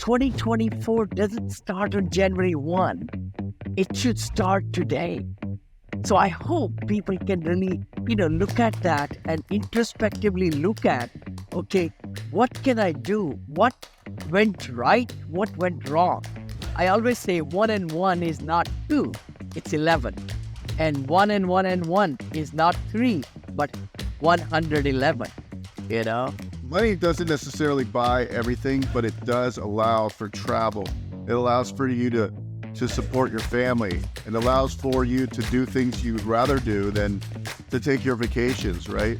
2024 doesn't start on January 1. It should start today. So I hope people can really, look at that and introspectively look at, okay, what can I do? What went right? What went wrong? I always say 1 and 1 is not 2, it's 11. And 1 and 1 and 1 is not 3, but 111, Money doesn't necessarily buy everything, but it does allow for travel. It allows for you to support your family. It allows for you to do things you'd rather do than to take your vacations, right?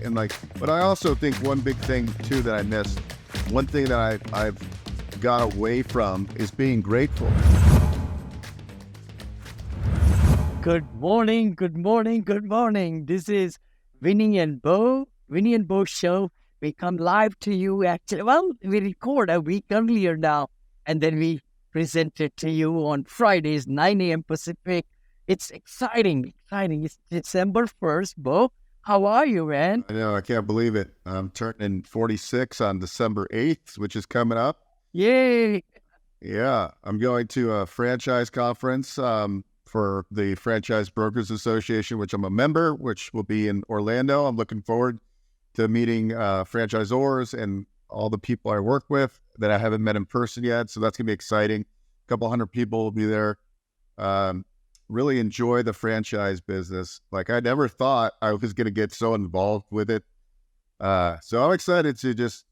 But I also think one big thing too that I missed, one thing that I've got away from is being grateful. Good morning, good morning, good morning. This is Vinney and Beau show. We come live to you actually. Well, we record a week earlier now, and then we present it to you on Fridays, 9 a.m. Pacific. It's exciting. It's December 1st, Beau. How are you, man? I know, I can't believe it. I'm turning 46 on December 8th, which is coming up. Yay! Yeah, I'm going to a franchise conference for the Franchise Brokers Association, which I'm a member, which will be in Orlando. I'm looking forward to meeting franchisors and all the people I work with that I haven't met in person yet. So that's going to be exciting. A couple hundred people will be there. Really enjoy the franchise business. Like, I never thought I was going to get so involved with it. So I'm excited to just,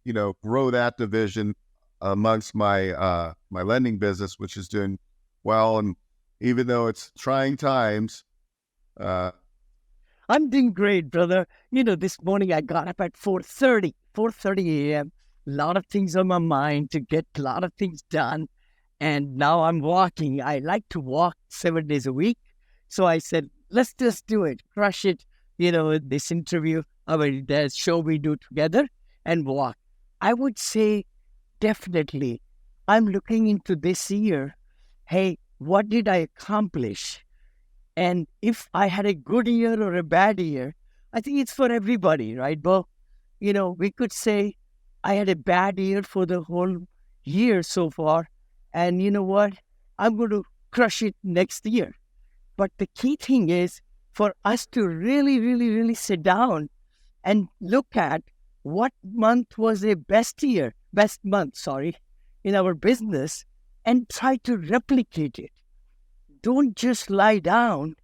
grow that division amongst my my lending business, which is doing well. And even though it's trying times, I'm doing great, brother. This morning I got up at 4:30 a.m. A lot of things on my mind to get a lot of things done. And now I'm walking. I like to walk 7 days a week. So I said, let's just do it. Crush it. This interview, the show we do together and walk. I would say definitely I'm looking into this year. Hey, what did I accomplish? And if I had a good year or a bad year, I think it's for everybody, right, Beau? We could say I had a bad year for the whole year so far. And you know what? I'm going to crush it next year. But the key thing is for us to really, really, really sit down and look at what month was a best month, in our business and try to replicate it. Don't just lie down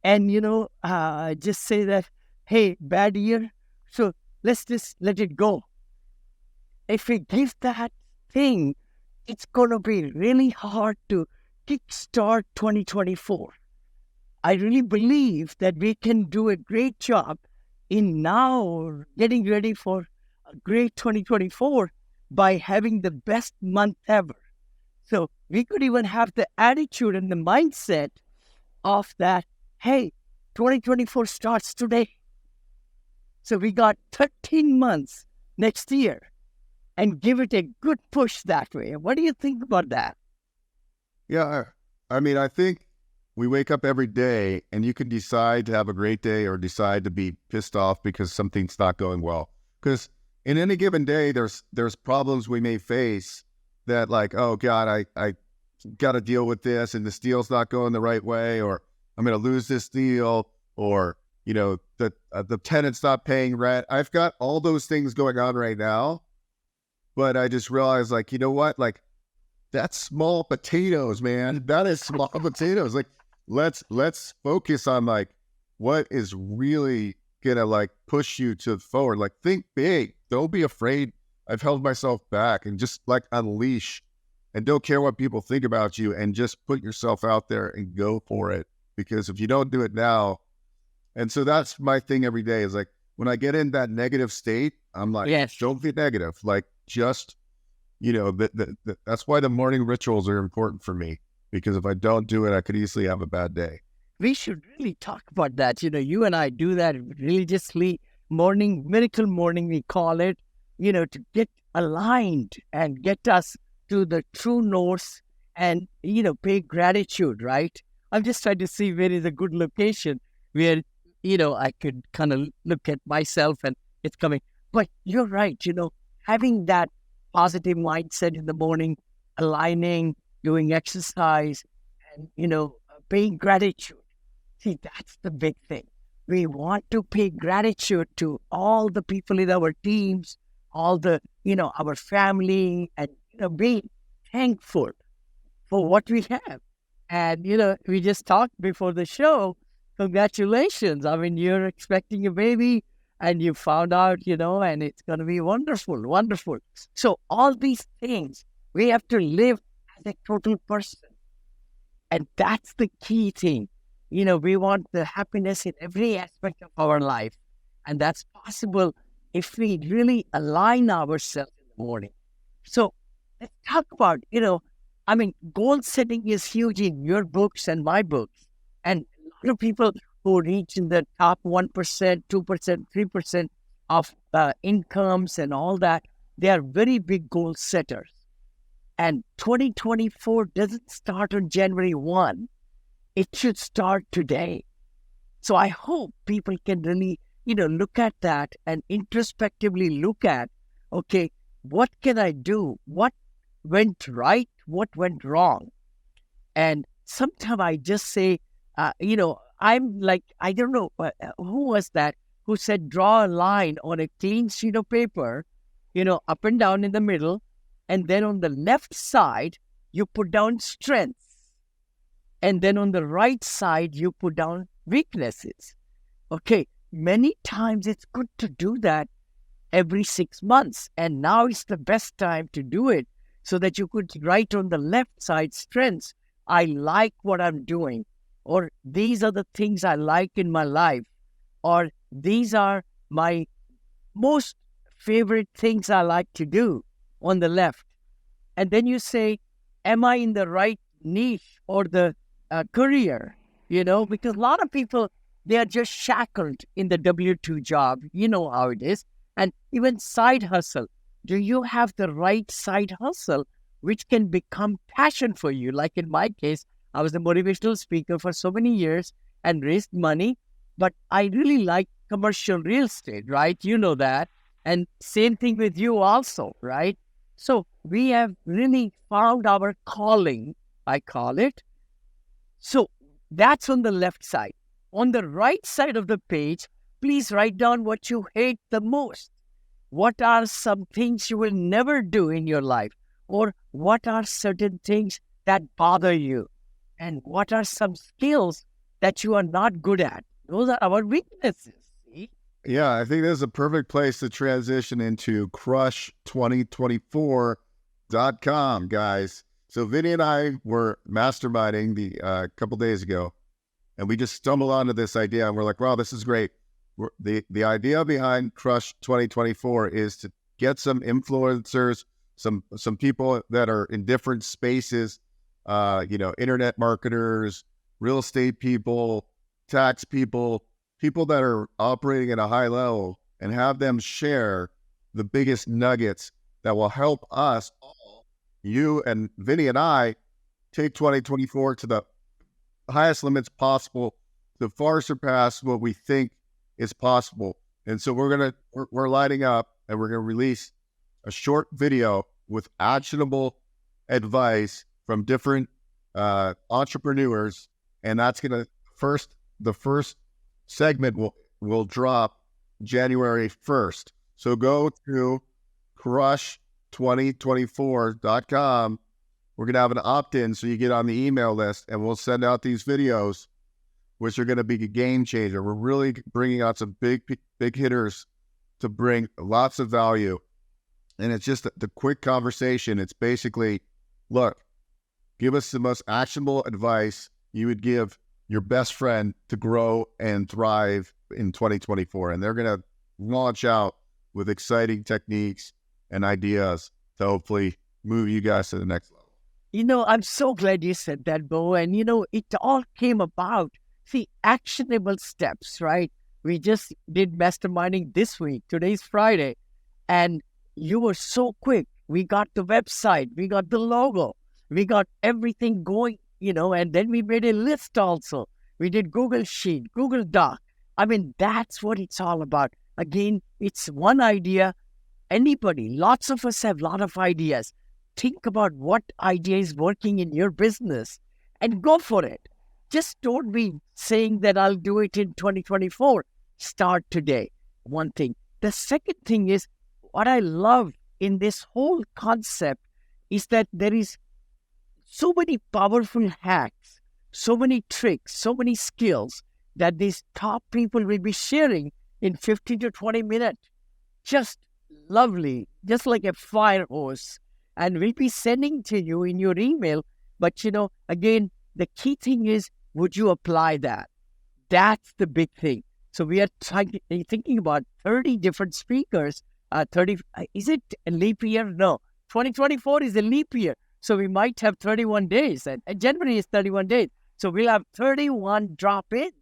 and, just say that, hey, bad year, so let's just let it go. If we give that thing, it's going to be really hard to kickstart 2024. I really believe that we can do a great job in now getting ready for a great 2024 by having the best month ever. So we could even have the attitude and the mindset of that, hey, 2024 starts today. So we got 13 months next year and give it a good push that way. What do you think about that? Yeah, I think we wake up every day and you can decide to have a great day or decide to be pissed off because something's not going well. Because in any given day, there's problems we may face that, like, oh God, I got to deal with this and this deal's not going the right way, or I'm going to lose this deal, or, the tenant's not paying rent. I've got all those things going on right now, but I just realized, like, you know what? Like, that's small potatoes, man. That is small potatoes. Like, let's focus on, like, what is really going to, like, push you to forward. Like, think big. Don't be afraid. I've held myself back and just, like, unleash and don't care what people think about you and just put yourself out there and go for it. Because if you don't do it now, and so that's my thing every day is, like, when I get in that negative state, I'm like, yes, don't be negative. Like, just, that's why the morning rituals are important for me, because if I don't do it, I could easily have a bad day. We should really talk about that. You and I do that religiously. Miracle morning, we call it, to get aligned and get us to the true north and, pay gratitude, right? I'm just trying to see where is a good location where, I could kind of look at myself and it's coming. But you're right, having that positive mindset in the morning aligning, doing exercise, and, paying gratitude. See, that's the big thing. We want to pay gratitude to all the people in our teams, all the, our family, and, be thankful for what we have. And, we just talked before the show. Congratulations. I mean, you're expecting a baby and you found out, and it's going to be wonderful, wonderful. So, all these things, we have to live as a total person. And that's the key thing. We want the happiness in every aspect of our life. And that's possible if we really align ourselves in the morning. So let's talk about, goal setting is huge in your books and my books. And a lot of people who reach in the top 1%, 2%, 3% of incomes and all that, they are very big goal setters. And 2024 doesn't start on January 1. It should start today. So I hope people can really, look at that and introspectively look at, okay, what can I do? What went right? What went wrong? And sometimes I just say, I'm like, I don't know, who was that who said, draw a line on a clean sheet of paper, up and down in the middle. And then on the left side, you put down strengths. And then on the right side, you put down weaknesses. Okay, many times it's good to do that every 6 months. And now is the best time to do it so that you could write on the left side strengths. I like what I'm doing. Or these are the things I like in my life. Or these are my most favorite things I like to do on the left. And then you say, am I in the right niche or the career? Because a lot of people, they are just shackled in the W-2 job. You know how it is. And even side hustle. Do you have the right side hustle, which can become passion for you? Like in my case, I was a motivational speaker for so many years and raised money, but I really like commercial real estate, right? You know that. And same thing with you also, right? So we have really found our calling, I call it. So that's on the left side. On the right side of the page, please write down what you hate the most. What are some things you will never do in your life? Or what are certain things that bother you? And what are some skills that you are not good at? Those are our weaknesses. See? Yeah, I think this is a perfect place to transition into crush2024.com, guys. So Vinney and I were masterminding a couple days ago, and we just stumbled onto this idea, and we're like, wow, this is great. The idea behind Crush 2024 is to get some influencers, some people that are in different spaces, internet marketers, real estate people, tax people that are operating at a high level, and have them share the biggest nuggets that will help us all, you and Vinney and I, take 2024 to the highest limits possible, to far surpass what we think is possible. And so we're lining up, and we're going to release a short video with actionable advice from different entrepreneurs. And that's going to the first segment will drop January 1st. So go to crush2024.com. We're going to have an opt-in so you get on the email list, and we'll send out these videos, which are going to be a game changer. We're really bringing out some big hitters to bring lots of value. And it's just the quick conversation. It's basically, look, give us the most actionable advice you would give your best friend to grow and thrive in 2024. And they're going to launch out with exciting techniques and ideas to hopefully move you guys to the next level. I'm so glad you said that, Beau. And, it all came about. See, actionable steps, right? We just did masterminding this week. Today's Friday. And you were so quick. We got the website. We got the logo. We got everything going, and then we made a list also. We did Google Sheet, Google Doc. I mean, that's what it's all about. Again, it's one idea. Anybody, lots of us have a lot of ideas. think about what idea is working in your business and go for it. Just don't be saying that I'll do it in 2024. Start today. One thing. The second thing is what I love in this whole concept is that there is so many powerful hacks, so many tricks, so many skills that these top people will be sharing in 15 to 20 minutes. Just lovely, just like a fire hose. And we'll be sending to you in your email. But, again, the key thing is, would you apply that? That's the big thing. So we are thinking about 30 different speakers. 30, is it a leap year? No. 2024 is a leap year. So we might have 31 days. And January is 31 days. So we'll have 31 drop-ins.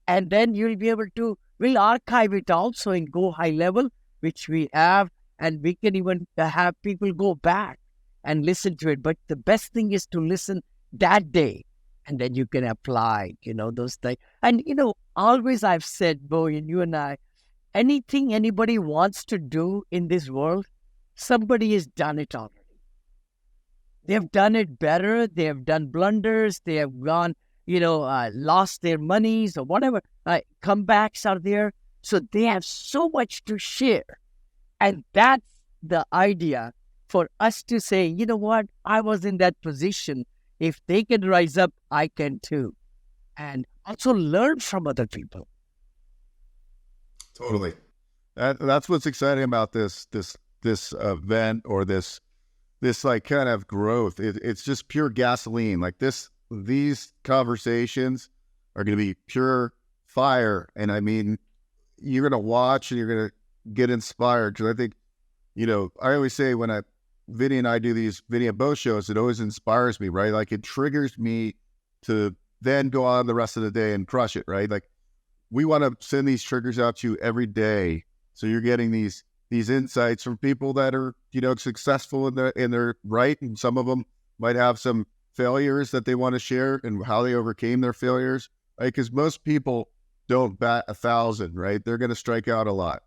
And then you'll be able to, we'll archive it also in Go High Level, which we have. And we can even have people go back and listen to it. But the best thing is to listen that day. And then you can apply, those things. And, always I've said, Beau, and you and I, anything anybody wants to do in this world, somebody has done it already. They have done it better. They have done blunders. They have gone, lost their monies or whatever. Comebacks are there. So they have so much to share. And that's the idea for us to say, you know what? I was in that position. If they can rise up, I can too. And also learn from other people. Totally. That's what's exciting about this event or this like kind of growth. It's just pure gasoline. Like these conversations are going to be pure fire. And I mean, you're going to watch and you're going to get inspired. Because I think, I always say when Vinney and I do these Vinney and Beau shows, it always inspires me, right? Like it triggers me to then go on the rest of the day and crush it, right? Like we want to send these triggers out to you every day. So you're getting these insights from people that are, successful in their right. And some of them might have some failures that they want to share and how they overcame their failures, right? Because most people don't bat 1,000, right? They're going to strike out a lot.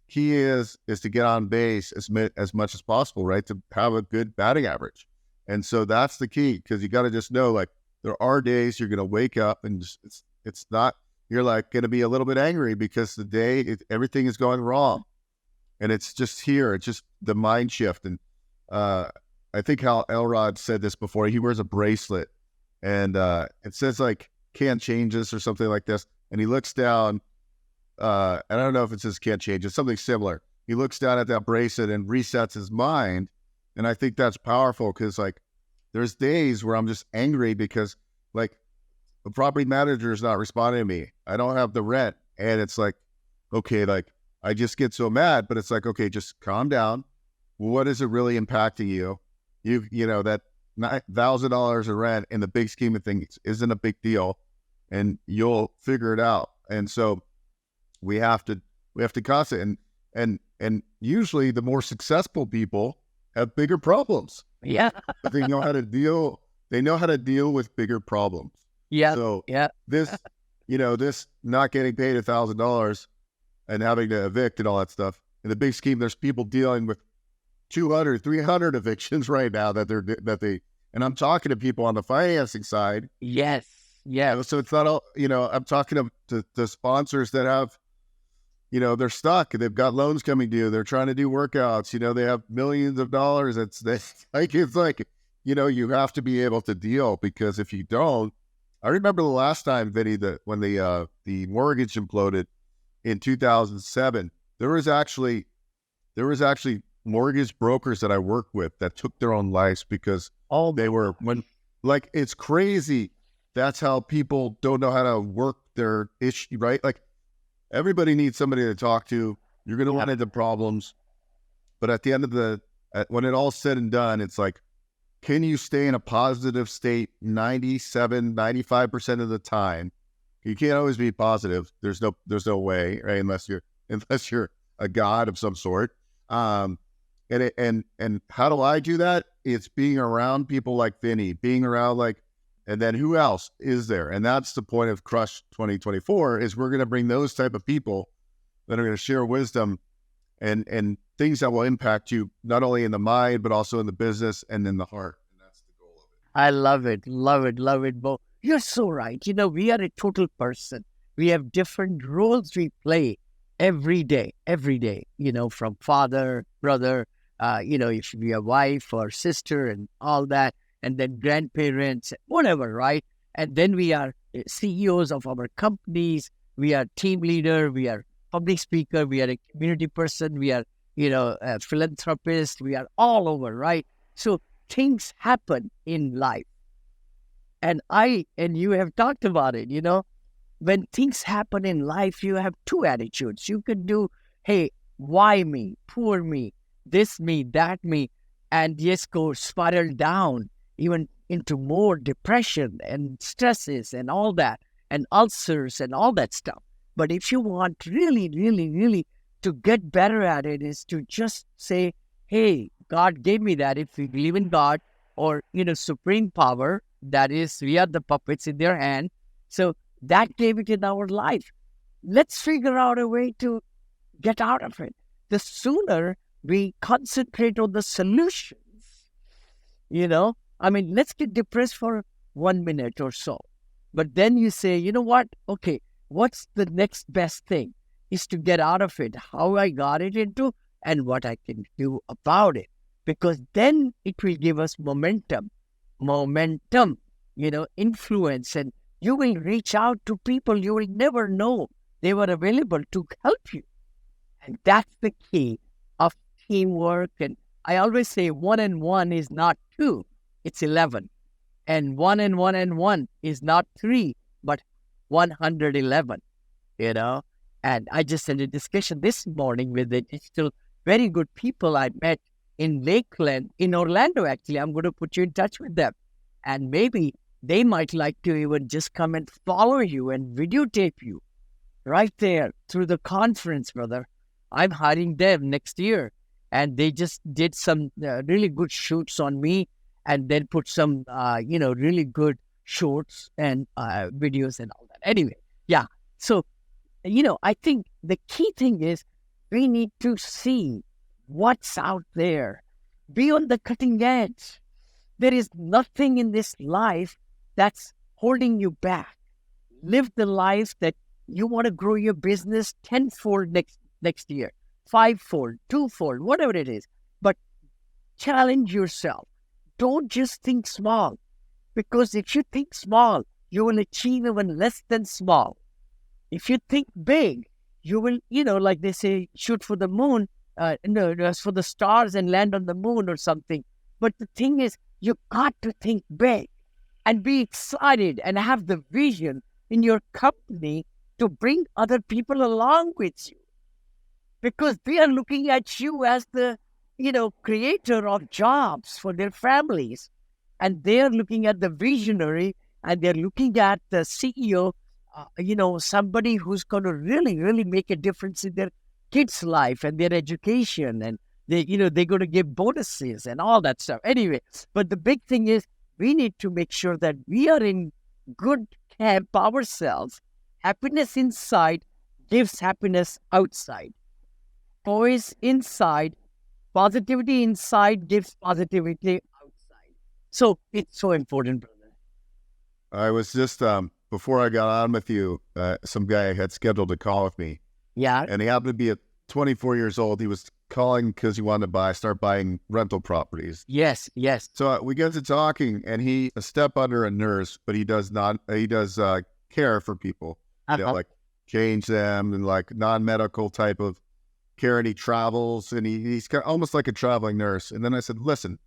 Key is to get on base as much as possible, right? To have a good batting average. And so that's the key, because you got to just know, like, there are days you're going to wake up and it's not, you're like going to be a little bit angry because the day everything is going wrong. And it's just here. It's just the mind shift. And I think Hal Elrod said this before. He wears a bracelet and it says like, can't change this or something like this. And he looks down. And I don't know if it says can't change. It's something similar. He looks down at that bracelet and resets his mind. And I think that's powerful because like there's days where I'm just angry because like the property manager is not responding to me. I don't have the rent. And it's like, okay, like I just get so mad, but it's like, okay, just calm down. What is it really impacting you? That $9,000 of rent in the big scheme of things isn't a big deal and you'll figure it out. And so we have to constantly, and usually the more successful people have bigger problems. Yeah. But they know how to deal with bigger problems. Yeah. So yeah. This not getting paid $1,000 and having to evict and all that stuff. In the big scheme, there's people dealing with 200, 300 evictions right now and I'm talking to people on the financing side. Yes. Yeah. So it's not all, I'm talking to sponsors that have, they're stuck. They've got loans coming due. They're trying to do workouts. They have millions of dollars. It's like, you have to be able to deal, because if you don't, I remember the last time, Vinney, that when the mortgage imploded in 2007, there was actually mortgage brokers that I worked with that took their own lives because it's crazy. That's how people don't know how to work their issue, right? Like everybody needs somebody to talk to. You're going to run into problems. But at the end of when it all's said and done, it's like, can you stay in a positive state 97, 95% of the time? You can't always be positive. There's no way, right? Unless you're a god of some sort. And how do I do that? It's being around people like Vinney, being around and then who else is there? And that's the point of Crush 2024 is we're going to bring those type of people that are going to share wisdom and things that will impact you not only in the mind, but also in the business and in the heart. And that's the goal of it. I love it, love it, Bo. You're so right. We are a total person. We have different roles we play every day, from father, brother, if we are wife or sister and all that, and then grandparents, whatever, right? And then we are CEOs of our companies, we are team leader, we are public speaker, we are a community person, we are, a philanthropist, we are all over, right? So things happen in life. And you have talked about it, when things happen in life, you have two attitudes. You could do, hey, why me, poor me, this me, that me, and yes, go spiral down even into more depression and stresses and all that, and ulcers and all that stuff. But if you want really, really, really to get better at it, is to just say, hey, God gave me that. If we believe in God or, supreme power, that is, we are the puppets in their hand. So that gave it in our life. Let's figure out a way to get out of it. The sooner we concentrate on the solutions, let's get depressed for 1 minute or so. But then you say, you know what? Okay, what's the next best thing? Is to get out of it, how I got it into and what I can do about it. Because then it will give us momentum, influence, and you will reach out to people you will never know they were available to help you. And that's the key of teamwork. And I always say 1 and 1 is not 2, it's 11. And 1 and 1 and 1 is not 3, but 111, And I just had a discussion this morning with the digital, very good people I met in Lakeland, in Orlando, actually. I'm going to put you in touch with them. And maybe they might like to even just come and follow you and videotape you right there through the conference, brother. I'm hiring them next year. And they just did some really good shoots on me and then put some, really good shorts and videos and all that. Anyway, yeah. So, I think the key thing is we need to see what's out there. Be on the cutting edge. There is nothing in this life that's holding you back. Live the life that you want to grow your business tenfold next year, fivefold, twofold, whatever it is. But challenge yourself. Don't just think small, because if you think small, you will achieve even less than small. If you think big, you will, like they say, shoot for the moon, for the stars and land on the moon or something. But the thing is, you got to think big and be excited and have the vision in your company to bring other people along with you. Because they are looking at you as the, creator of jobs for their families. And they are looking at the visionary and they're looking at the CEO, somebody who's going to really, really make a difference in their kids' life and their education. And they're going to give bonuses and all that stuff. Anyway, but the big thing is we need to make sure that we are in good camp ourselves. Happiness inside gives happiness outside. Poise inside, positivity inside gives positivity outside. So it's so important, brother. I was just, before I got on with you, some guy had scheduled a call with me. Yeah. And he happened to be at 24 years old. He was calling because he wanted to start buying rental properties. Yes. So we get to talking, and he's a step under a nurse, but he does care for people, like change them and like non-medical type of care. And he travels, and he's almost like a traveling nurse. And then I said, listen,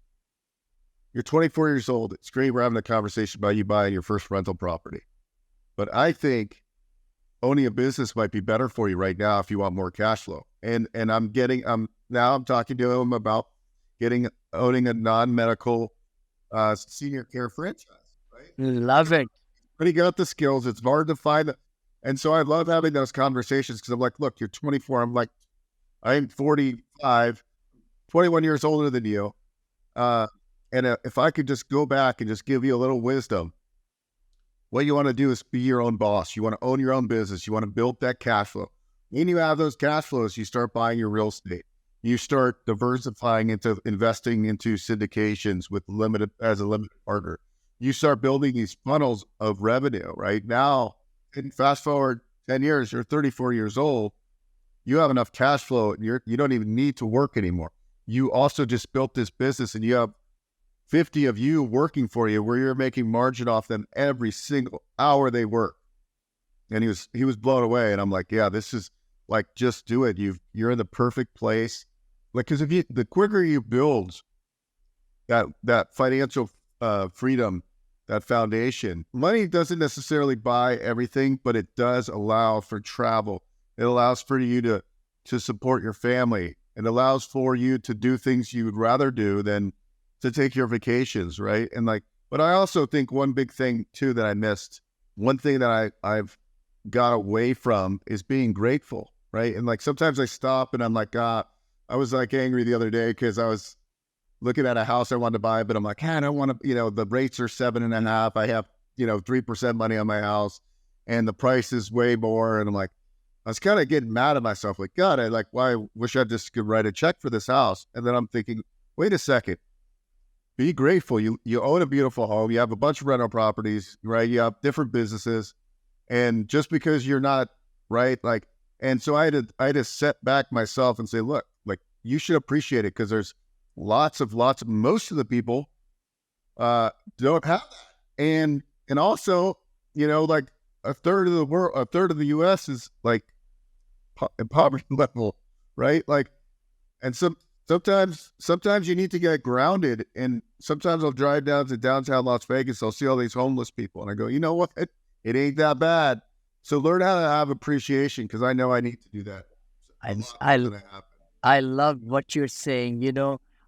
you're 24 years old. It's great we're having a conversation about you buying your first rental property. But I think owning a business might be better for you right now if you want more cash flow. And I'm talking to him about owning a non-medical senior care franchise. Right? Love it. But he got the skills. It's hard to find it. And so I love having those conversations because I'm like, look, you're 24. I'm like, I'm 45, 21 years older than you. And if I could just go back and just give you a little wisdom, what you want to do is be your own boss. You want to own your own business. You want to build that cash flow. When you have those cash flows, you start buying your real estate. You start diversifying into investing into syndications with as a limited partner. You start building these funnels of revenue, right? Now, and fast forward 10 years, you're 34 years old. You have enough cash flow. You don't even need to work anymore. You also just built this business and you have 50 of you working for you where you're making margin off them every single hour they work. And he was blown away. And I'm like, yeah, this is like, just do it. You're in the perfect place. Like, cause the quicker you build that financial freedom, that foundation, money doesn't necessarily buy everything, but it does allow for travel. It allows for you to support your family. It allows for you to do things you would rather do than to take your vacations, right? And like, but I also think one big thing too that I missed, one thing that I've got away from is being grateful, right? And like sometimes I stop and I'm like, I was like angry the other day because I was looking at a house I wanted to buy, but I'm like, I don't want to, the rates are 7.5. I have, 3% money on my house and the price is way more. And I'm like, I was kind of getting mad at myself. Like, God, I wish I just could write a check for this house. And then I'm thinking, wait a second, be grateful. You own a beautiful home. You have a bunch of rental properties, right? You have different businesses. And just because you're not right, like, and so I had to set back myself and say, look, like you should appreciate it because there's lots of most of the people don't have that. And also, like a third of the US is like poverty level, right? Like, and sometimes you need to get grounded. And sometimes I'll drive down to downtown Las Vegas. I'll see all these homeless people and I go, you know what? It ain't that bad. So learn how to have appreciation because I know I need to do that. I love what you're saying.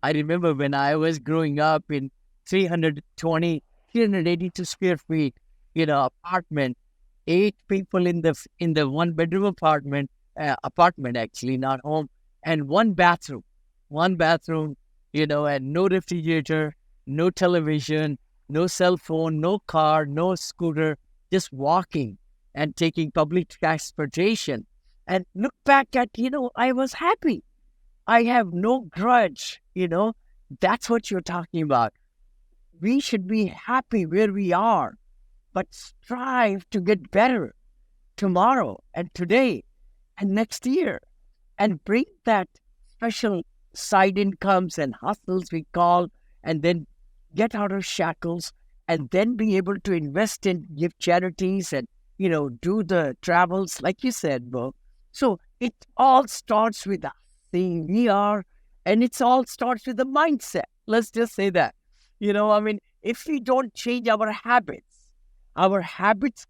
I remember when I was growing up in 382 square feet, apartment, 8 people in the one bedroom apartment actually, not home, and one bathroom, and no refrigerator, no television, no cell phone, no car, no scooter, just walking and taking public transportation. And look back at, I was happy. I have no grudge, That's what you're talking about. We should be happy where we are, but strive to get better tomorrow and today and next year and bring that special side incomes and hustles we call, and then get out of shackles and then be able to invest in, give charities and, do the travels, like you said, Beau. So it all starts with us saying we are, and it all starts with the mindset. Let's just say that. If we don't change our habits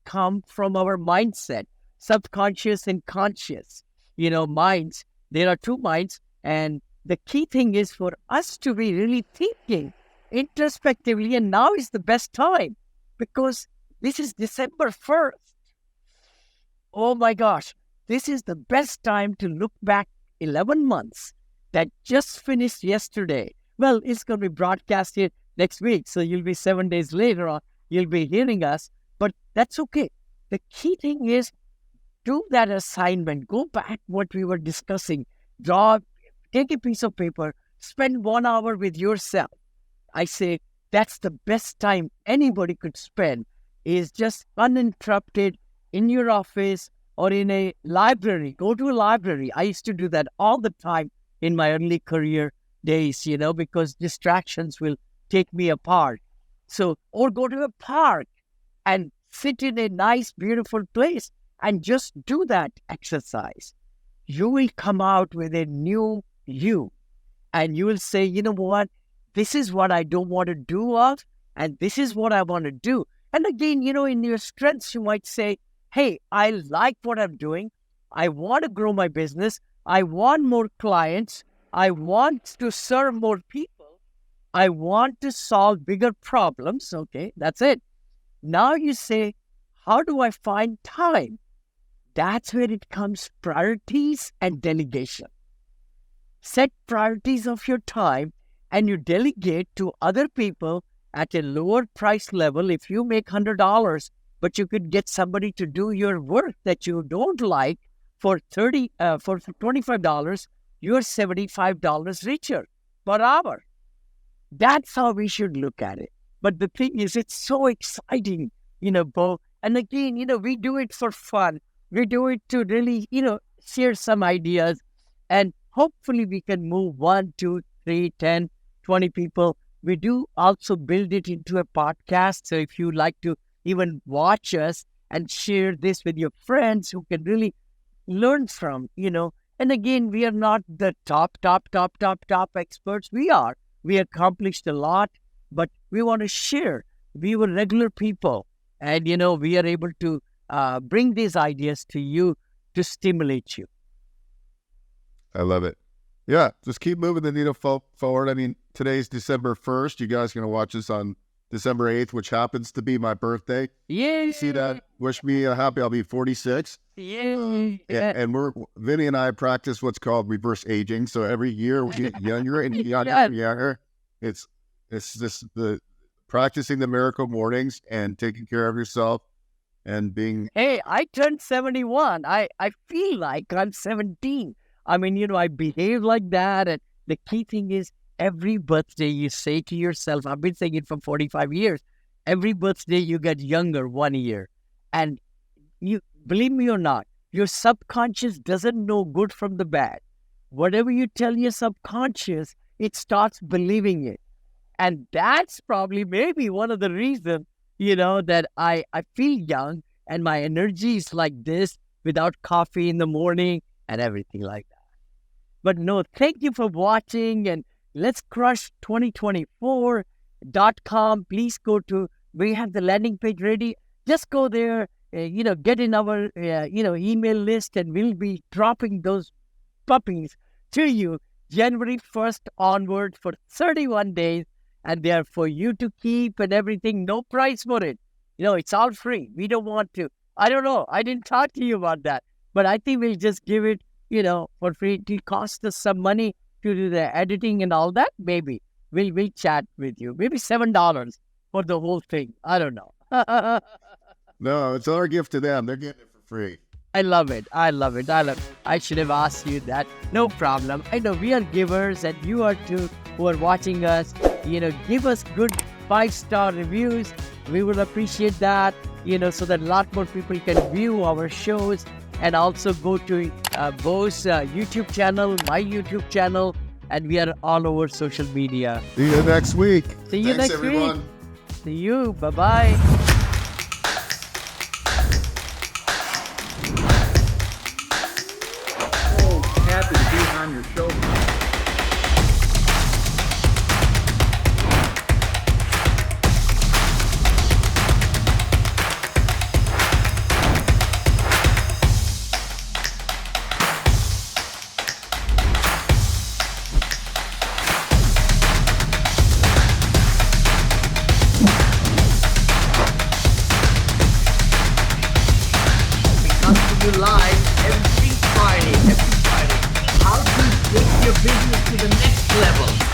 come from our mindset, subconscious and conscious, minds. There are 2 minds. And the key thing is for us to be really thinking introspectively. And now is the best time because this is December 1st. Oh my gosh, this is the best time to look back 11 months that just finished yesterday. Well, it's going to be broadcasted next week, so you'll be 7 days later on, you'll be hearing us, but that's okay. The key thing is do that assignment, go back what we were discussing, take a piece of paper, spend 1 hour with yourself. I say that's the best time anybody could spend, is just uninterrupted in your office or in a library. Go to a library. I used to do that all the time in my early career days, because distractions will take me apart. So, or go to a park and sit in a nice, beautiful place and just do that exercise. You will come out with a new you and you will say, you know what? This is what I don't want to do of, and this is what I want to do. And again, in your strengths, you might say, hey, I like what I'm doing. I want to grow my business. I want more clients. I want to serve more people. I want to solve bigger problems. Okay, that's it. Now you say, how do I find time? That's where it comes priorities and delegation. Set priorities of your time and you delegate to other people at a lower price level. If you make $100, but you could get somebody to do your work that you don't like for $25, you're $75 richer per hour. That's how we should look at it. But the thing is, it's so exciting, Beau. And again, we do it for fun. We do it to really, share some ideas. And hopefully we can move 1, 2, 3, 10, 20 people. We do also build it into a podcast. So if you like to even watch us and share this with your friends who can really learn from. And again, we are not the top experts. We accomplished a lot, but we want to share. We were regular people, and we are able to bring these ideas to you to stimulate you. I love it. Yeah, just keep moving the needle forward. I mean, today's December 1st. You guys are going to watch this on December 8th, which happens to be my birthday. Yay! See that? Wish me a happy. I'll be 46. Yay! And Vinney and I practice what's called reverse aging. So every year we get younger and younger and younger. It's just the practicing the miracle mornings and taking care of yourself and being. Hey, I turned 71. I feel like I'm 17. I mean, I behave like that. And the key thing is every birthday you say to yourself, I've been saying it for 45 years, every birthday you get younger 1 year. And you believe me or not, your subconscious doesn't know good from the bad. Whatever you tell your subconscious, it starts believing it. And that's probably maybe one of the reasons, that I feel young and my energy is like this without coffee in the morning and everything like that. But no, thank you for watching, and let's crush 2024.com. Please go to, we have the landing page ready. Just go there, get in our, email list, and we'll be dropping those puppies to you January 1st onward for 31 days. And they are for you to keep and everything. No price for it. It's all free. We don't want to. I don't know. I didn't talk to you about that. But I think we'll just give it, for free. It cost us some money to do the editing and all that. Maybe we'll chat with you. Maybe $7 for the whole thing. I don't know. No, it's our gift to them. They're getting it for free. I love it. I should have asked you that. No problem. I know we are givers, and you are too, who are watching us. Give us good 5-star reviews. We would appreciate that, so that a lot more people can view our shows. And also go to Beau's YouTube channel, my YouTube channel, and we are all over social media. See you next week. See you Thanks, next everyone. week. See you. Bye-bye. Happy to be on your show. Live every Friday. How to take your business to the next level.